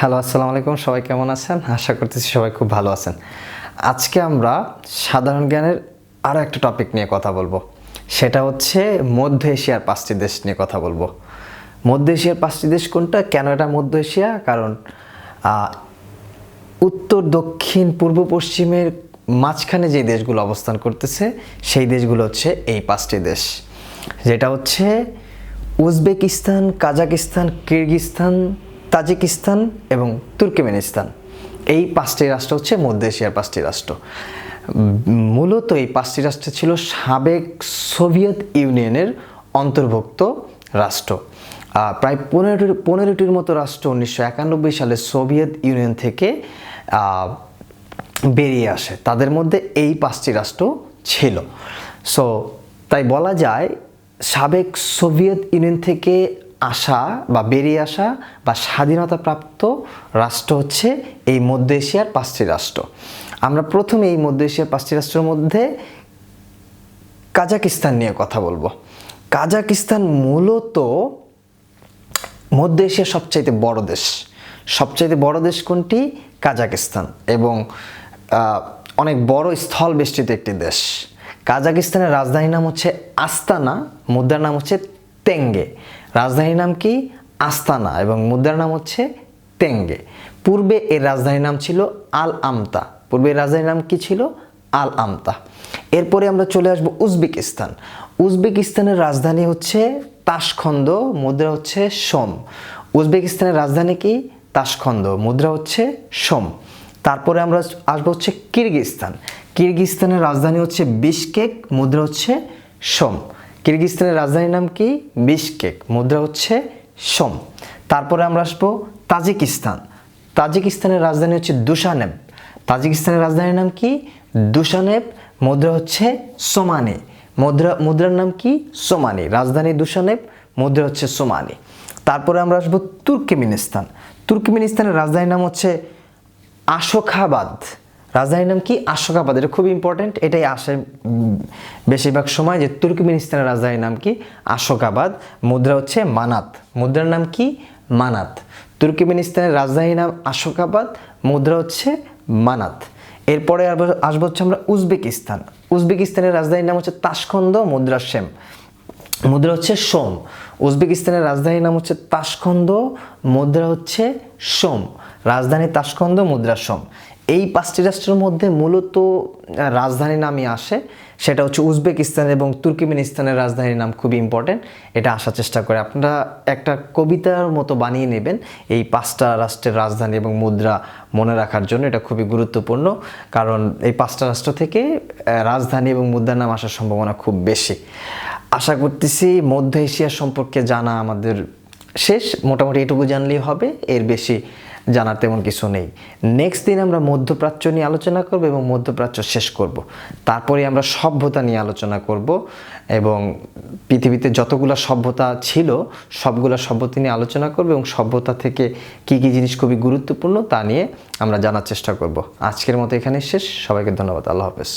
Hello, আসসালামু আলাইকুম। সবাই কেমন আছেন? আশা করতেছি সবাই খুব ভালো আছেন। আজকে আমরা সাধারণ জ্ঞানের আরও একটা টপিক নিয়ে কথা বলবো। সেটা হচ্ছে মধ্য এশিয়ার 5টি দেশ নিয়ে কথা বলবো। মধ্য এশিয়ার 5টি দেশ কোনটা, কেন এটা মধ্য এশিয়া? কারণ উত্তর, দক্ষিণ, পূর্ব, পশ্চিমের মাঝখানে যে দেশগুলো অবস্থান করতেছে সেই দেশগুলো হচ্ছে এই 5টি দেশ, যেটা হচ্ছে উজবেকিস্তান, কাজাকিস্তান, কিরগিজস্তান, তাজিকিস্তান এবং তুর্কমেনিস্তান। এই 5টি রাষ্ট্র হচ্ছে মধ্য এশিয়ার 5টি রাষ্ট্র। মূলত এই 5টি রাষ্ট্র ছিল সাবেক সোভিয়েত ইউনিয়নের অন্তর্ভুক্ত রাষ্ট্র। প্রায় 15টির মতো রাষ্ট্র 1991 সালে সোভিয়েত ইউনিয়ন থেকে বেরিয়ে আসে। তাদের মধ্যে এই 5টি রাষ্ট্র ছিল। সো তাই বলা যায় সাবেক সোভিয়েত ইউনিয়ন থেকে আসা বা বেরিয়ে আসা বা স্বাধীনতাপ্রাপ্ত রাষ্ট্র হচ্ছে এই মধ্য এশিয়ার 5টি রাষ্ট্র। আমরা প্রথমে এই মধ্য এশিয়ার 5টি রাষ্ট্রের মধ্যে কাজাকিস্তান নিয়ে কথা বলবো। কাজাকিস্তান মূলত মধ্য এশিয়ার সবচাইতে বড় দেশ। সবচাইতে বড় দেশ কোনটি? কাজাকিস্তান, এবং অনেক বড় স্থল বেষ্টিত একটি দেশ। কাজাকিস্তানের রাজধানীর নাম হচ্ছে আস্তানা, মুদ্রার নাম হচ্ছে তেঙ্গে। রাজধানীর নাম কি? আস্তানা, এবং মুদ্রার নাম হচ্ছে তেঙ্গে। পূর্বে এর রাজধানীর নাম ছিল আল আমতা। পূর্বে এর রাজধানীর নাম কি ছিল? আল আমতা। এরপরে আমরা চলে আসবো উজবেকিস্তান। উজবেকিস্তানের রাজধানী হচ্ছে তাশখন্দ, মুদ্রা হচ্ছে সোম। উজবেকিস্তানের রাজধানী কি? তাশখন্দ, মুদ্রা হচ্ছে সোম। তারপরে আমরা আসবো হচ্ছে কিরগিজস্তান। কিরগিজস্তানের রাজধানী হচ্ছে বিশকেক, মুদ্রা হচ্ছে সোম। কিরগিজস্তানের রাজধানীর নাম কি? বিশকেক, মুদ্রা হচ্ছে সোম। তারপরে আমরা আসবো তাজিকিস্তান। তাজিকিস্তানের রাজধানী হচ্ছে দুশানেব। তাজিকিস্তানের রাজধানীর নাম কি? দুশানেব, মুদ্রা হচ্ছে সোমানি। মুদ্রার নাম কি? সোমানি। রাজধানী দুশানেব, মুদ্রা হচ্ছে সোমানি। তারপরে আমরা আসবো তুর্কমেনিস্তান। তুর্কমেনিস্তানের রাজধানীর নাম হচ্ছে আশোখাবাদ। রাজধানীর নাম কি? আশোখাবাদ। এটা খুব ইম্পর্টেন্ট, এটাই আসে বেশিরভাগ সময় যে তুর্কমেনিস্তানের রাজধানীর নাম কি? আশোখাবাদ, মুদ্রা হচ্ছে মানাত। মুদ্রার নাম কি? মানাত। তুর্কমেনিস্তানের রাজধানীর নাম আশোখাবাদ, মুদ্রা হচ্ছে মানাত। এরপরে আসবো হচ্ছে আমরা উজবেকিস্তান। উজবেকিস্তানের রাজধানীর নাম হচ্ছে তাশখন্দ, মুদ্রা সেম, মুদ্রা হচ্ছে সোম। উজবেকিস্তানের রাজধানীর নাম হচ্ছে তাশখন্দ, মুদ্রা হচ্ছে সোম। রাজধানী তাশখন্দ, মুদ্রা সোম। এই 5টি রাষ্ট্রের মধ্যে মূলত রাজধানীর নামই আসে, সেটা হচ্ছে উজবেকিস্তান এবং তুর্কমেনিস্তানের রাজধানীর নাম খুবই ইম্পর্টেন্ট। এটা আসার চেষ্টা করে, আপনারা একটা কবিতার মতো বানিয়ে নেবেন এই 5টা রাষ্ট্রের রাজধানী এবং মুদ্রা মনে রাখার জন্য। এটা খুবই গুরুত্বপূর্ণ, কারণ এই 5টা রাষ্ট্র থেকে রাজধানী এবং মুদ্রার নাম আসার সম্ভাবনা খুব বেশি। আশা করতেছি মধ্য এশিয়া সম্পর্কে জানা আমাদের শেষ। মোটামুটি এটুকু জানলেই হবে, এর বেশি জানার তেমন কিছু নেই। নেক্সট দিন আমরা মধ্যপ্রাচ্য নিয়ে আলোচনা করব এবং মধ্যপ্রাচ্য শেষ করব। তারপরে আমরা সভ্যতা নিয়ে আলোচনা করব, এবং পৃথিবীতে যতগুলো সভ্যতা ছিল সবগুলো সভ্যতা নিয়ে আলোচনা করব, এবং সভ্যতা থেকে কি কি জিনিস খুবই গুরুত্বপূর্ণ তা নিয়ে আমরা জানার চেষ্টা করব। আজকের মতো এখানে শেষ। সবাইকে ধন্যবাদ। আল্লাহ হাফেজ।